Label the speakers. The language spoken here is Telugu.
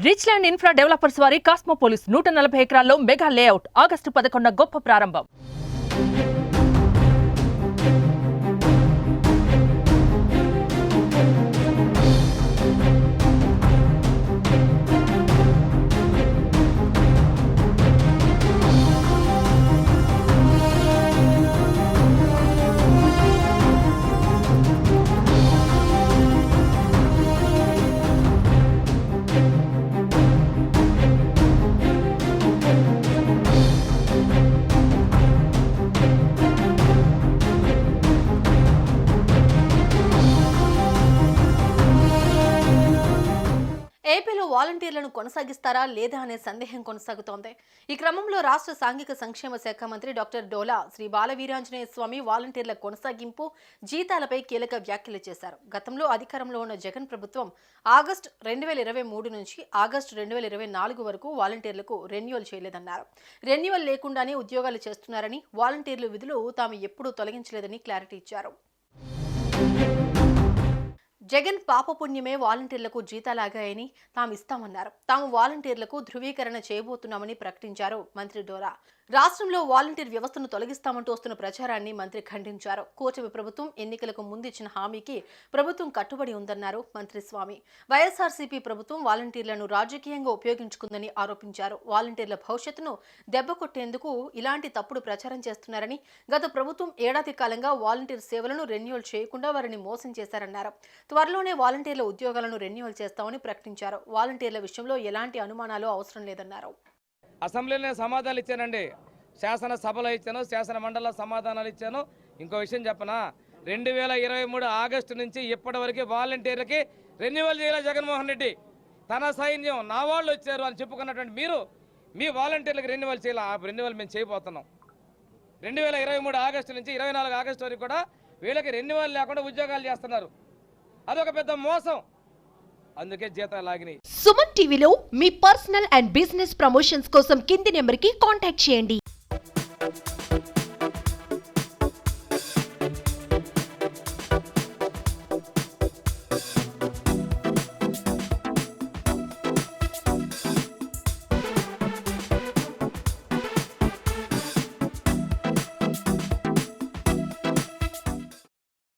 Speaker 1: రిచ్ ల్యాండ్ ఇన్ఫ్రా డెవలపర్స్ వారి కాస్మోపోలిస్ 140 ఎకరాల్లో మెగా లేఅవుట్ ఆగస్టు 11న గొప్ప ప్రారంభం.
Speaker 2: ఏపీలో వాలంటీర్లను కొనసాగిస్తారా లేదా అనే సందేహం కొనసాగుతోంది. ఈ క్రమంలో రాష్ట్ర సాంఘిక సంక్షేమ శాఖ మంత్రి డాక్టర్ డోలా శ్రీ బాలవీరాంజనేయ స్వామి వాలంటీర్ల కొనసాగింపు జీతాలపై కీలక వ్యాఖ్యలు చేశారు. గతంలో అధికారంలో ఉన్న జగన్ ప్రభుత్వం ఆగస్టు 2023 నుంచి ఆగస్టు 2024 వరకు వాలంటీర్లకు రెన్యువల్ చేయలేదన్నారు. రెన్యువల్ లేకుండానే ఉద్యోగాలు చేస్తున్నారని, వాలంటీర్లు విధులు తాము ఎప్పుడూ తొలగించలేదని క్లారిటీ ఇచ్చారు. జగన్ పాపపుణ్యమే వాలంటీర్లకు జీతాలాగాయని తాము ఇస్తామన్నారు. తాము వాలంటీర్లకు ధృవీకరణ చేయబోతున్నామని ప్రకటించారు మంత్రి డోలా. రాష్ట్రంలో వాలంటీర్ వ్యవస్థను తొలగిస్తామంటూ వస్తున్న ప్రచారాన్ని మంత్రి ఖండించారు. కూటమి ప్రభుత్వం ఎన్నికలకు ముందు ఇచ్చిన హామీకి ప్రభుత్వం కట్టుబడి ఉందన్నారు మంత్రి స్వామి. వైఎస్ఆర్సీపీ ప్రభుత్వం వాలంటీర్లను రాజకీయంగా ఉపయోగించుకుందని ఆరోపించారు. వాలంటీర్ల భవిష్యత్తును దెబ్బకొట్టేందుకు ఇలాంటి తప్పుడు ప్రచారం చేస్తున్నారని, గత ప్రభుత్వం ఏడాది కాలంగా వాలంటీర్ సేవలను రెన్యువల్ చేయకుండా వారిని మోసం చేశారన్నారు. త్వరలోనే వాలంటీర్ల ఉద్యోగాలను రెన్యువల్ చేస్తామని ప్రకటించారు. వాలంటీర్ల విషయంలో ఎలాంటి అనుమానాలు అవసరం లేదన్నారు.
Speaker 3: అసెంబ్లీలో సమాధానాలు ఇచ్చానండి, శాసనసభలో ఇచ్చాను, శాసన మండలిలో సమాధానాలు ఇచ్చాను. ఇంకో విషయం చెప్పనా, 2023 ఆగస్టు నుంచి ఇప్పటి వరకు వాలంటీర్లకి రెన్యువల్ చేయాలి జగన్మోహన్ రెడ్డి. తన సైన్యం నా వాళ్ళు వచ్చారు అని చెప్పుకున్నటువంటి మీరు మీ వాలంటీర్లకు రెన్యువల్ చేయాలి. ఆ రెన్యువల్ మేము చేయబోతున్నాం. 2023 ఆగస్టు నుంచి 24 ఆగస్టు వరకు కూడా వీళ్ళకి రెన్యువల్ లేకుండా ఉద్యోగాలు చేస్తున్నారు. అదొక పెద్ద మోసం. అందుకే జీతాలు లాగినాయి.
Speaker 4: సుమన్ టీవీలో మీ పర్సనల్ అండ్ బిజినెస్ ప్రమోషన్స్ కోసం కింది నెంబర్కి కాంటాక్ట్ చేయండి.